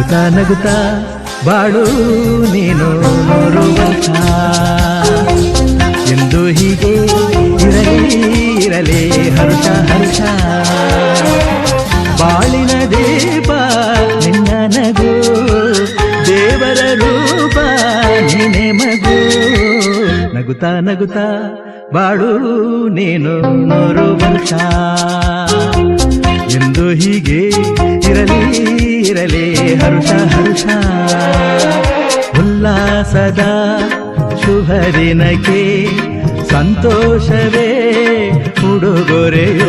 ನಗುತ್ತಾ ನಗುತ್ತಾ ಬಾಳು ನೀನು 100 ವರ್ಷ ಎಂದು ಹೀಗೆ ಇರಲಿ ಇರಲಿ ಹರ್ಷ ಹರ್ಷ ಬಾಳಿನ ದೀಪ ನಿನ್ನ ನಗು ದೇವರ ರೂಪ ನೀನೆ ಮಗು ನಗುತ್ತಾ ನಗುತ್ತಾ ಬಾಳು ನೀನು 100 ವರ್ಷ ಎಂದು ಹೀಗೆ ಇರಲಿ ಇರಲಿ ಹರ್ಷ ಹರ್ಷ ಉಲ್ಲಾಸದ ಶುಭ ದಿನಕ್ಕೆ ಸಂತೋಷವೇ ಉಡುಗೊರೆಯೋ